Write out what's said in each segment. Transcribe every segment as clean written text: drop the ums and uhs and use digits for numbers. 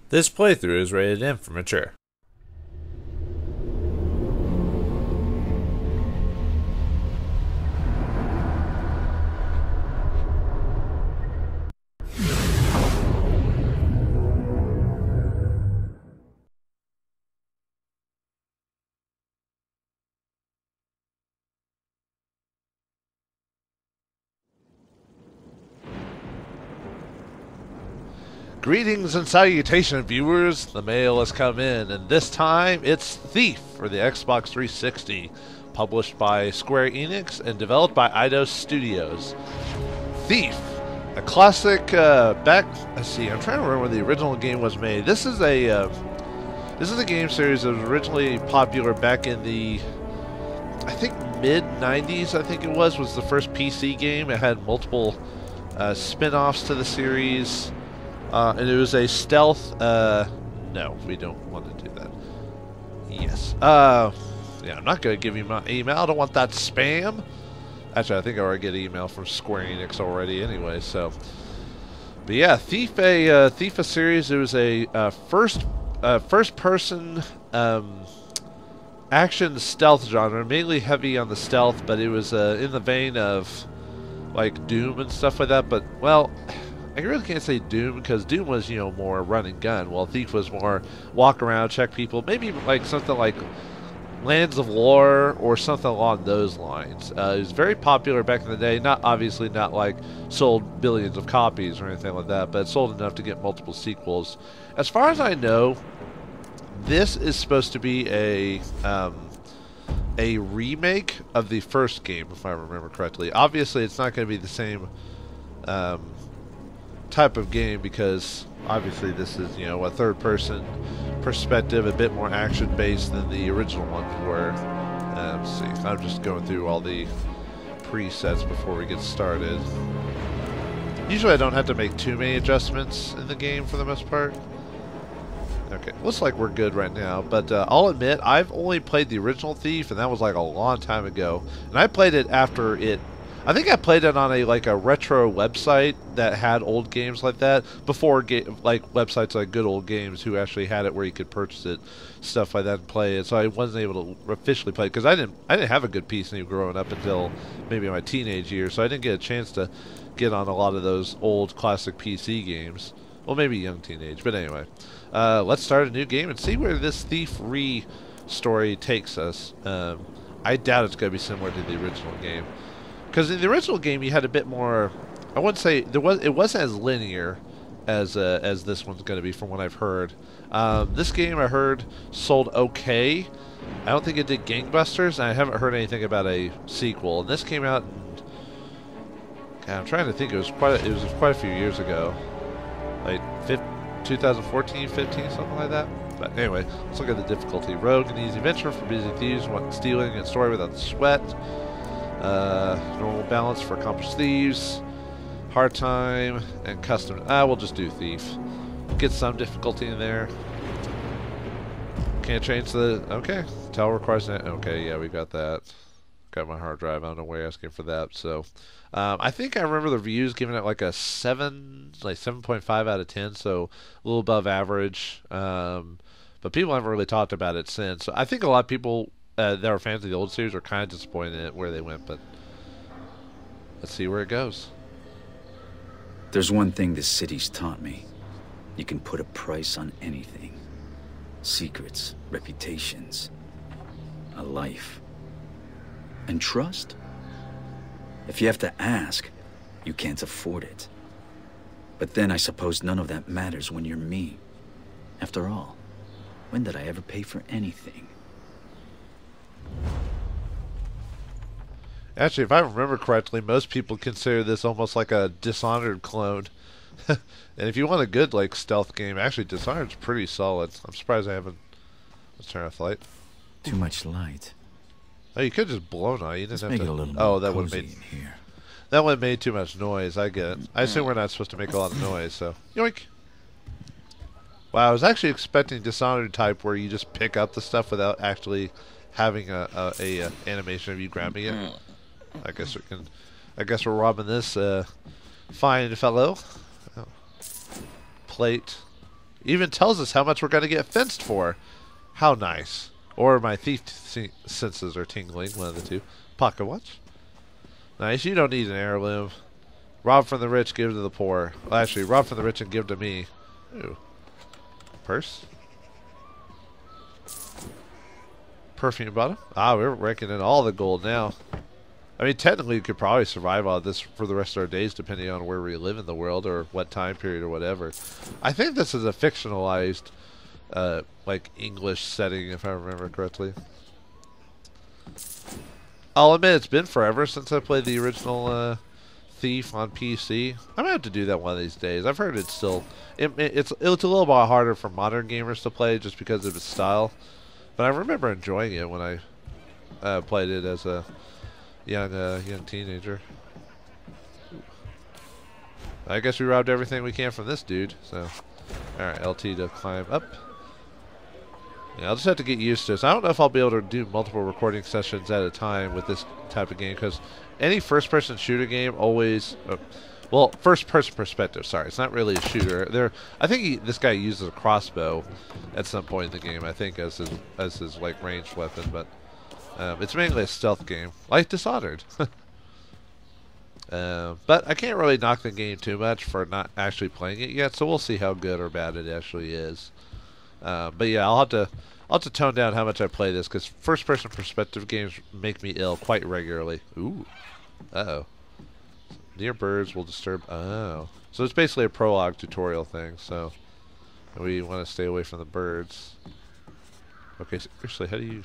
This playthrough is rated M for mature. Greetings and salutation, viewers. The mail has come in, and this time it's Thief for the Xbox 360, published by Square Enix and developed by Eidos Studios. Thief, a classic. Let's see. I'm trying to remember when the original game was made. This is a game series that was originally popular back in the, I think, mid '90s. I think it was the first PC game. It had multiple spin-offs to the series. And it was a stealth, no, we don't want to do that. Yes. Yeah, I'm not going to give you my email. I don't want that spam. Actually, I think I already get email from Square Enix already anyway, so. But yeah, Thief a series. It was a first-person action stealth genre, mainly heavy on the stealth, but it was in the vein of, like, Doom and stuff like that, but, well, I really can't say Doom, because Doom was, you know, more run and gun, while Thief was more walk around, check people, maybe like something like Lands of Lore or something along those lines. It was very popular back in the day, obviously not like sold billions of copies or anything like that, but it sold enough to get multiple sequels. As far as I know, this is supposed to be a remake of the first game, if I remember correctly. Obviously, it's not going to be the same type of game, because obviously this is, you know, a third-person perspective, a bit more action-based than the original ones were. Let's see, I'm just going through all the presets before we get started. Usually I don't have to make too many adjustments in the game for the most part. Okay, looks like we're good right now, but I'll admit, I've only played the original Thief, and that was like a long time ago. And I played it after it, I think I played it on a retro website that had old games like that before, like websites like Good Old Games, who actually had it where you could purchase it, stuff like that, and play it. So I wasn't able to officially play it because I didn't have a good PC growing up until maybe my teenage years, so I didn't get a chance to get on a lot of those old classic PC games. Well, maybe young teenage, but anyway, let's start a new game and see where this Thief story takes us. I doubt it's going to be similar to the original game. Because in the original game, you had a bit more. I wouldn't say it wasn't as linear as this one's going to be, from what I've heard. This game, I heard, sold okay. I don't think it did gangbusters, and I haven't heard anything about a sequel. And this came out in, God, I'm trying to think. It was quite a few years ago, like 2014, 15, something like that. But anyway, let's look at the difficulty. Rogue, an easy venture for busy thieves, want stealing and story without the sweat. Normal balance for accomplished thieves, hard time, and custom. We'll just do thief. Get some difficulty in there. Can't change the. Okay. Tell requires net. Okay, yeah, we got that. Got my hard drive. I don't know why you're asking for that. So, I think I remember the reviews giving it like a 7.5 out of 10. So a little above average. But people haven't really talked about it since. So I think a lot of people that are fans of the old series are kind of disappointed in where they went, but let's see where it goes. There's one thing this city's taught me. You can put a price on anything. Secrets, reputations, a life. And trust? If you have to ask, you can't afford it. But then I suppose none of that matters when you're me. After all, when did I ever pay for anything? Actually, if I remember correctly, most people consider this almost like a Dishonored clone. And if you want a good stealth game, actually Dishonored's pretty solid. I'm surprised I haven't. Let's turn off light. Too much light. Oh, you could just blow on it. You didn't have make to. it a little Oh, more that would have cozy made. in here. That would have made too much noise. I get it. I assume we're not supposed to make a lot of noise, so yoink. Wow, I was actually expecting Dishonored type where you just pick up the stuff without actually having a animation of you grabbing it. I guess we're robbing this fine fellow. Oh. Plate. Even tells us how much we're going to get fenced for. How nice. Or my thief senses are tingling, one of the two. Pocket watch. Nice. You don't need an heirloom. Rob from the rich, give to the poor. Well, actually, rob from the rich and give to me. Ooh. Purse. Perfume bottle. Ah, we're raking in all the gold now. I mean, technically, you could probably survive on this for the rest of our days, depending on where we live in the world or what time period or whatever. I think this is a fictionalized, like, English setting, if I remember correctly. I'll admit, it's been forever since I played the original Thief on PC. I'm gonna have to do that one of these days. I've heard it's still... It's a little bit harder for modern gamers to play just because of its style. But I remember enjoying it when I played it as a young teenager. I guess we robbed everything we can from this dude. So, alright, LT to climb up. Yeah, I'll just have to get used to this. I don't know if I'll be able to do multiple recording sessions at a time with this type of game, because any first-person shooter game always... well, first-person perspective, sorry. It's not really a shooter. I think this guy uses a crossbow at some point in the game, I think, as his like, ranged weapon, but it's mainly a stealth game, like Dishonored. But I can't really knock the game too much for not actually playing it yet, so we'll see how good or bad it actually is. But yeah, I'll have to tone down how much I play this, because first-person perspective games make me ill quite regularly. Ooh. Uh-oh. Near birds will disturb... Oh. So it's basically a prologue tutorial thing, so... We want to stay away from the birds. Okay, seriously, how do you...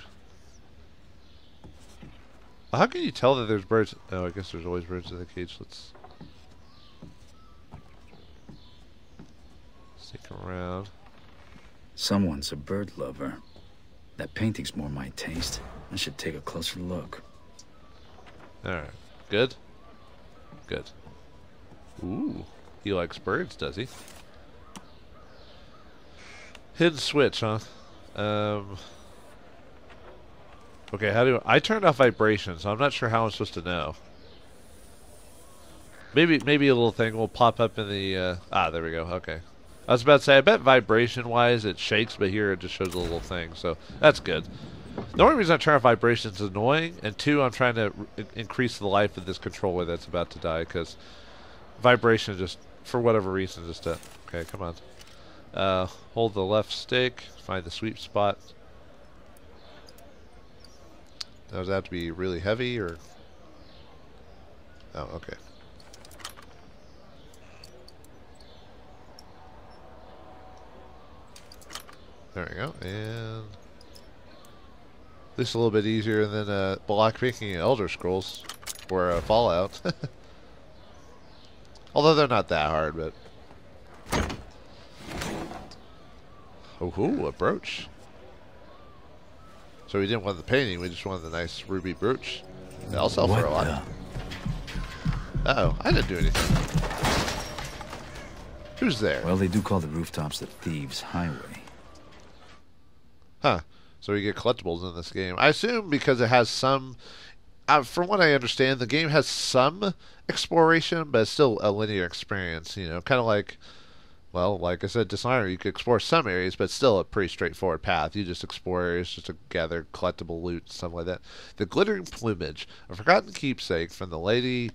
How can you tell that there's birds? Oh, I guess there's always birds in the cage. Let's... Stick around. Someone's a bird lover. That painting's more my taste. I should take a closer look. Alright. Good? Good. Ooh. He likes birds, does he? Hidden switch, huh? Okay, how do I turned off vibrations, so I'm not sure how I'm supposed to know. Maybe a little thing will pop up in the there we go, okay. I was about to say, I bet vibration-wise it shakes, but here it just shows a little thing, so that's good. The only reason I turn off vibrations is annoying, and two, I'm trying to increase the life of this controller that's about to die, because vibration just, for whatever reason, just okay, come on. Hold the left stick, find the sweep spot. Does that have to be really heavy, or? Oh, okay. There we go, and this is a little bit easier than blockpicking Elder Scrolls or Fallout. Although they're not that hard, but oh, a brooch. So we didn't want the painting; we just wanted the nice ruby brooch. They'll sell for a lot. Uh-oh, I didn't do anything. Who's there? Well, they do call the rooftops the Thieves' Highway. Huh. So we get collectibles in this game. I assume because it has some... from what I understand, the game has some exploration, but it's still a linear experience, you know. Kind of like... Well, like I said, Dishonored, you could explore some areas, but still a pretty straightforward path. You just explore areas just to gather collectible loot, stuff like that. The Glittering Plumage, a forgotten keepsake from the Lady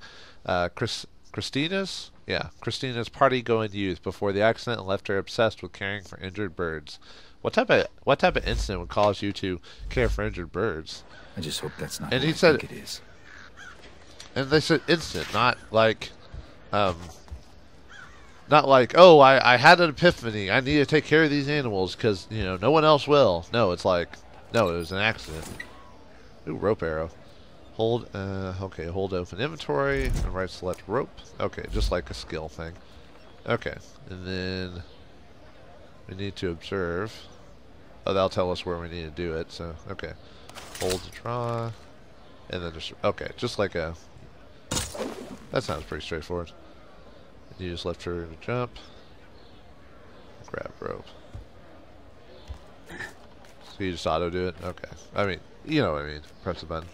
Christina's... Yeah, Christina's party-going youth before the accident left her obsessed with caring for injured birds. What type of incident would cause you to care for injured birds? I just hope that's not and what he I said think it is. And they said instant, not like, oh, I had an epiphany. I need to take care of these animals because, you know, no one else will. No, it's like, no, it was an accident. Ooh, rope arrow. Hold, okay, hold open inventory and right select rope. Okay, just like a skill thing. Okay, and then we need to observe. Oh, that'll tell us where we need to do it, so, okay. Hold to draw, and then just, okay, just like a, that sounds pretty straightforward. You just left trigger to jump. Grab rope. So you just auto do it? Okay. I mean, you know what I mean. Press the button.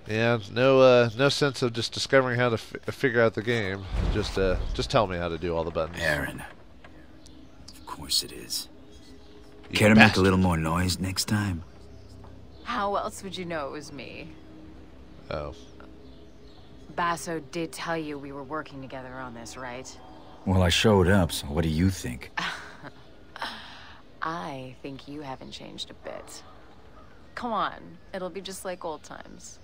And no sense of just discovering how to figure out the game. Just tell me how to do all the buttons. Aaron. course it is. You Care to make a bastard. little more noise next time? How else would you know it was me? Oh. Basso did tell you we were working together on this, right? Well, I showed up, so what do you think? I think you haven't changed a bit. Come on, it'll be just like old times.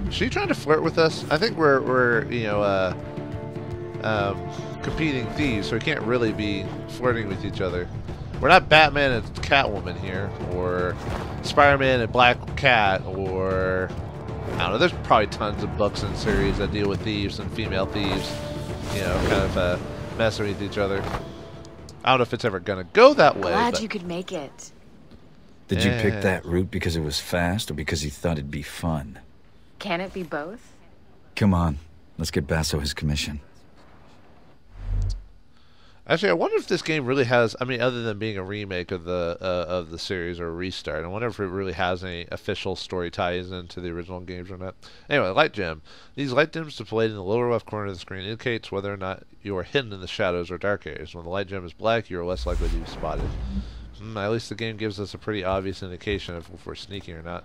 Is she trying to flirt with us? I think we're you know, competing thieves, so we can't really be flirting with each other. We're not Batman and Catwoman here, or Spider-Man and Black Cat, or I don't know. There's probably tons of books and series that deal with thieves and female thieves, you know, kind of messing with each other. I don't know if it's ever gonna go that way. Glad but you could make it. Did you pick that route because it was fast or because you thought it'd be fun? Can it be both? Come on, let's get Basso his commission. Actually, I wonder if this game really has. I mean, other than being a remake of the series or a restart, I wonder if it really has any official story ties into the original games or not. Anyway, light gem. These light gems displayed in the lower left corner of the screen indicates whether or not you are hidden in the shadows or dark areas. When the light gem is black, you are less likely to be spotted. At least the game gives us a pretty obvious indication of if we're sneaking or not.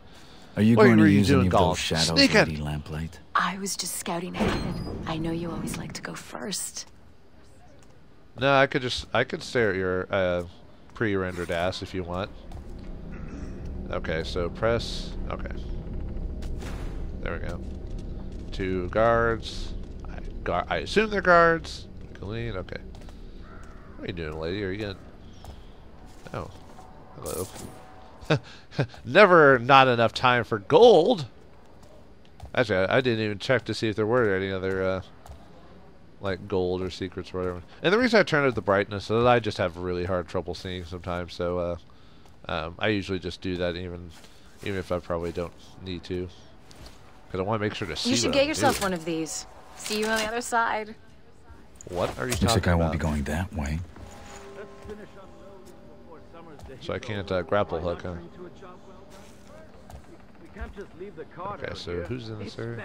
Are you What going were to you use any doing, of Golem? those shadows, Sneaking! Lady Lamplight? I was just scouting ahead. I know you always like to go first. No, I could stare at your pre-rendered ass if you want. Okay, so press. Okay, there we go. 2 guards. I assume they're guards. Clean. Okay. What are you doing, lady? Are you gonna? Oh, hello. Never not enough time for gold. Actually, I didn't even check to see if there were any other like gold or secrets or whatever. And the reason I turn up the brightness is that I just have really hard trouble seeing sometimes. So I usually just do that even if I probably don't need to, because I want to make sure to see. You should what get I'm yourself doing. one of these. See you on the other side. What are you Looks talking like I about? won't be going that way. So I can't grapple hook, huh? Okay, so who's in this area?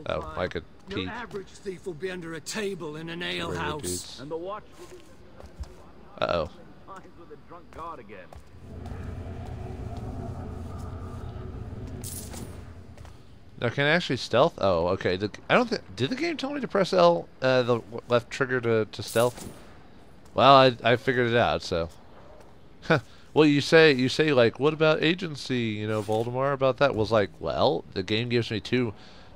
Oh, I could peek. Your average thief will be under a table in an ale house. And the watch will be Uh-oh. lines with a drunk guard again. Now, can I actually stealth? Oh, okay. I don't think. Did the game tell me to press L, the left trigger to stealth? Well, I figured it out. So, well, you say like, what about agency? You know, Vauldemare about that was like, well, the game gives me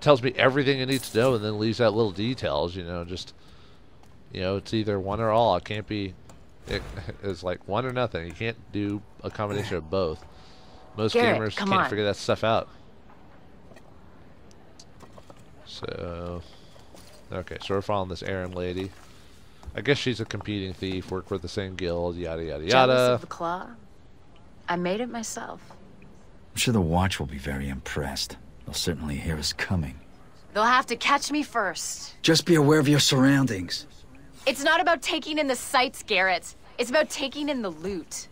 tells me everything I need to know, and then leaves out little details. You know, just, you know, it's either one or all. It can't be. It's like one or nothing. You can't do a combination of both. Most Garrett, gamers come can't on. figure that stuff out. So, okay, so we're following this Erin lady. I guess she's a competing thief, work for the same guild, yada yada Jealous yada. of the claw? I made it myself. I'm sure the watch will be very impressed. They'll certainly hear us coming. They'll have to catch me first. Just be aware of your surroundings. It's not about taking in the sights, Garrett. It's about taking in the loot.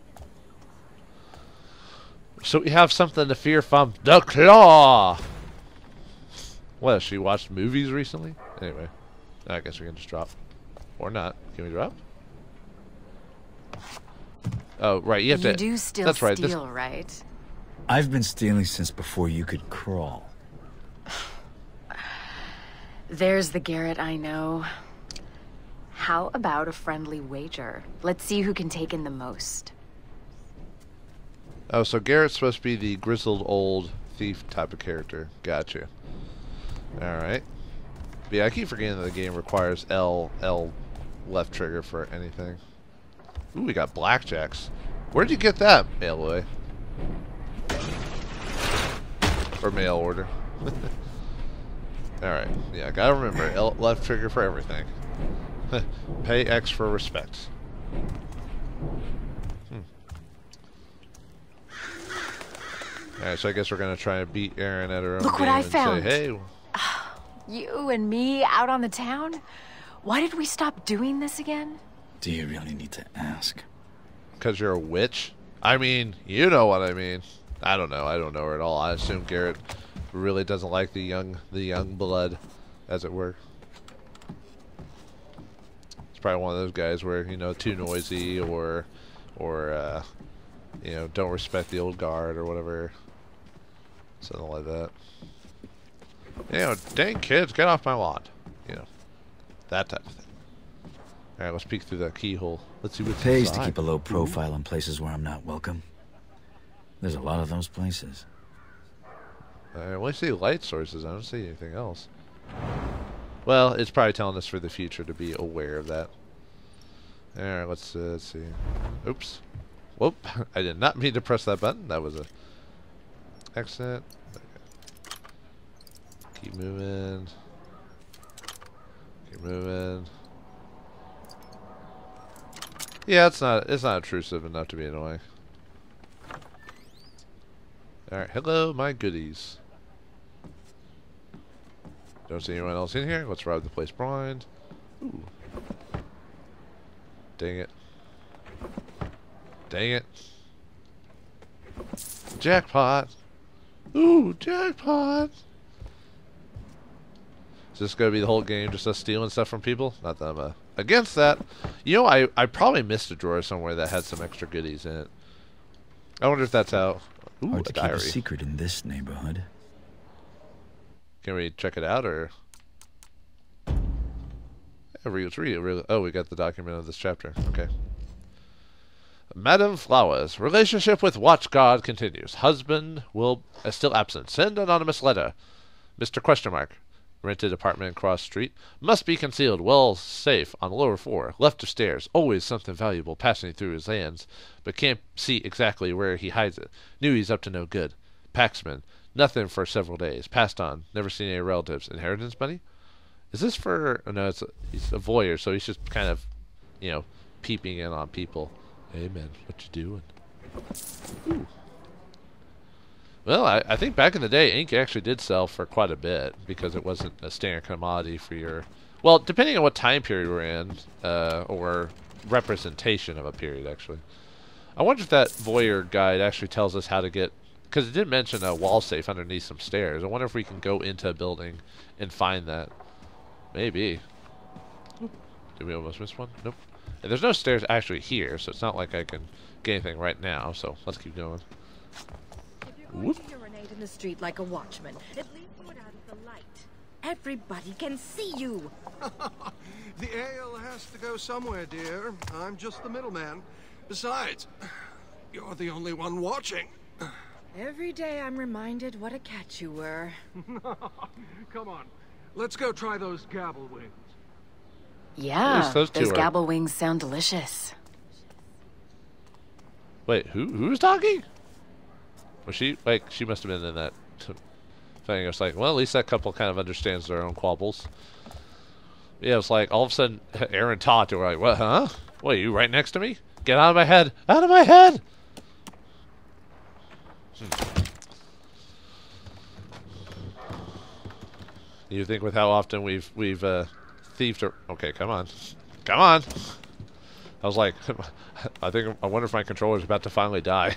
So we have something to fear from the claw. What, has she watched movies recently? Anyway, I guess we can just drop. Or not. Can we drop? Oh, right, you have to... You do still that's right, steal, right? I've been stealing since before you could crawl. There's the Garrett I know. How about a friendly wager? Let's see who can take in the most. Oh, so Garrett's supposed to be the grizzled old thief type of character. Gotcha. Alright. Yeah, I keep forgetting that the game requires L left trigger for anything. Ooh, we got blackjacks. Where'd you get that, mail boy? Or mail order. Alright. Yeah, I gotta remember, L left trigger for everything. Pay X for respect. Alright, so I guess we're gonna try and beat Erin at her own Look game what I and found. say, hey, You and me out on the town? Why did we stop doing this again? Do you really need to ask? because you're a witch? I mean, you know what I mean. I don't know. I don't know her at all. I assume Garrett really doesn't like the young blood, as it were. It's probably one of those guys where, you know, too noisy or you know, don't respect the old guard or whatever. Something like that. You know, dang kids, get off my lawn. You know, that type of thing. Alright, let's peek through that keyhole. Let's see what's Pays inside. to keep a low profile in places where I'm not welcome. There's a lot of those places. I only see light sources. I don't see anything else. Well, it's probably telling us for the future to be aware of that. Alright, let's see. Oops. Whoop. I did not mean to press that button. That was a accident. Okay. Keep moving. Keep moving. Yeah, it's not intrusive enough to be annoying. Alright, hello, my goodies. Don't see anyone else in here. Let's rob the place blind. Ooh. Dang it. Dang it. Jackpot. Ooh, jackpot. Is this going to be the whole game, just us stealing stuff from people? Not that I'm against that. You know, I probably missed a drawer somewhere that had some extra goodies in it. I wonder if that's how... Ooh, Hard a to diary. keep a secret in this neighborhood. Can we check it out, or... Yeah, let's read it. Really. Oh, we got the document of this chapter. Okay. Madame Flowers. Relationship with Watch God continues. Husband will still absent. Send anonymous letter. Mr. Question Mark. Rented apartment across street. Must be concealed. Well safe on lower floor. Left of stairs. Always something valuable passing through his hands, but can't see exactly where he hides it. Knew he's up to no good. Paxman. Nothing for several days. Passed on. Never seen any relatives. Inheritance money? Is this for... Oh, no, he's a voyeur, so he's just kind of, you know, peeping in on people. Hey, man, what you doing? Ooh. Well, I think back in the day, ink actually did sell for quite a bit because it wasn't a standard commodity for your... Well, depending on what time period we're in, or representation of a period, actually. I wonder if that voyeur guide actually tells us how to get... Because it did mention a wall safe underneath some stairs. I wonder if we can go into a building and find that. Maybe. Oop. Did we almost miss one? Nope. And there's no stairs actually here, so it's not like I can get anything right now, so let's keep going. If you're going to urinate in the street like a watchman, at least put out of the light. Everybody can see you. The ale has to go somewhere, dear. I'm just the middleman. Besides, you're the only one watching. Every day I'm reminded what a catch you were. Come on, let's go try those gabble wings. Yeah, those two those are- gabble wings sound delicious. Wait, who's talking? Was she... Like, she must have been in that thing. It's like, well, at least that couple kind of understands their own quabbles. Yeah, it's like, all of a sudden, Aaron talked, and we're like, what, huh? What, you right next to me? Get out of my head! Out of my head! You think with how often we've thieved her... Okay, come on. Come on! I was like, I wonder if my controller's about to finally die.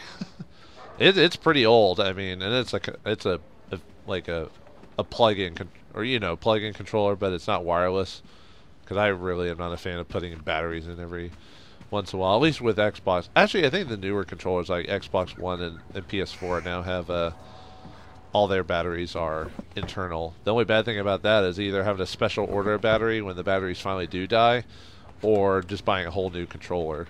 It's pretty old, I mean, and it's like a plug-in, or you know, plug-in controller, but it's not wireless. Because I really am not a fan of putting in batteries in every once in a while, at least with Xbox. Actually, I think the newer controllers like Xbox One and PS4 now have all their batteries are internal. The only bad thing about that is either having to special order a battery when the batteries finally do die, or just buying a whole new controller.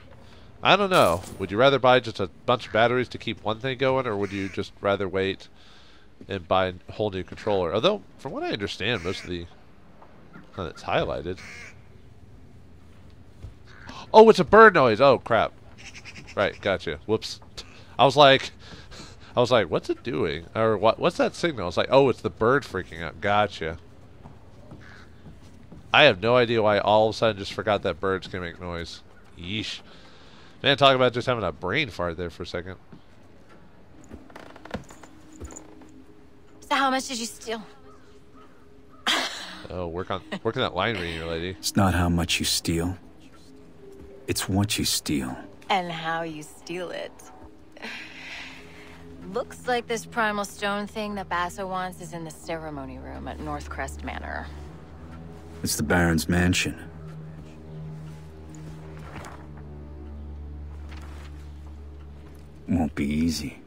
I don't know. Would you rather buy just a bunch of batteries to keep one thing going, or would you just rather wait and buy a whole new controller? Although, from what I understand, most of the... Oh, it's highlighted. Oh, it's a bird noise. Oh, crap. Right, gotcha. Whoops. I was like, what's it doing? Or what's that signal? It's like, oh, it's the bird freaking out. Gotcha. I have no idea why all of a sudden just forgot that birds can make noise. Yeesh. Man, talk about just having a brain fart there for a second. So how much did you steal? Oh, working that line reading, lady. It's not how much you steal. It's what you steal. And how you steal it. Looks like this primal stone thing that Basso wants is in the ceremony room at Northcrest Manor. It's the Baron's mansion. Won't be easy.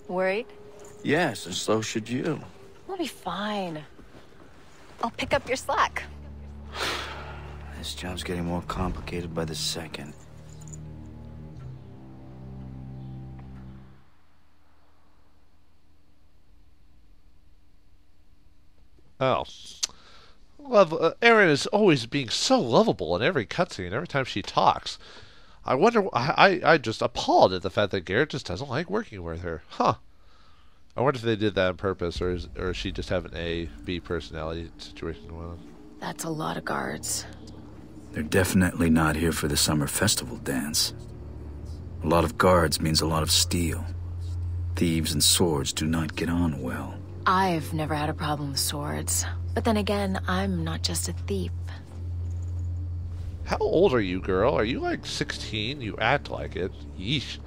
Worried? Yes, and so should you. We'll be fine. I'll pick up your slack. This job's getting more complicated by the second. Oh. Erin is always being so lovable in every cutscene, every time she talks. I wonder, I just appalled at the fact that Garrett just doesn't like working with her. Huh. I wonder if they did that on purpose, or is she just have an A, B personality situation going on. That's a lot of guards. They're definitely not here for the summer festival dance. A lot of guards means a lot of steel. Thieves and swords do not get on well. I've never had a problem with swords. But then again, I'm not just a thief. How old are you, girl? Are you like 16? You act like it. Yeesh.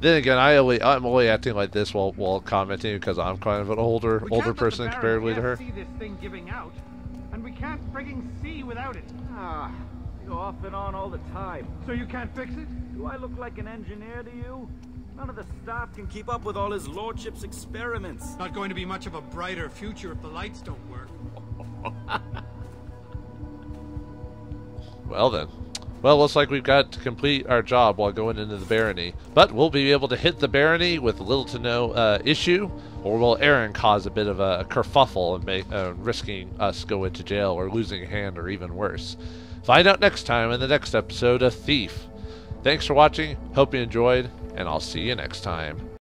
Then again, I'm only acting like this while commenting because I'm kind of an older person comparatively to her. See this thing giving out, and we can't frigging see without it. Ah, you go off and on all the time. So you can't fix it? Do I look like an engineer to you? None of the staff can keep up with all his lordship's experiments. Not going to be much of a brighter future if the lights don't work. Well then. Well, looks like we've got to complete our job while going into the barony. But we'll be able to hit the barony with little to no issue, or will Aaron cause a bit of a kerfuffle and risking us going to jail or losing a hand or even worse? Find out next time in the next episode of Thief. Thanks for watching, hope you enjoyed, and I'll see you next time.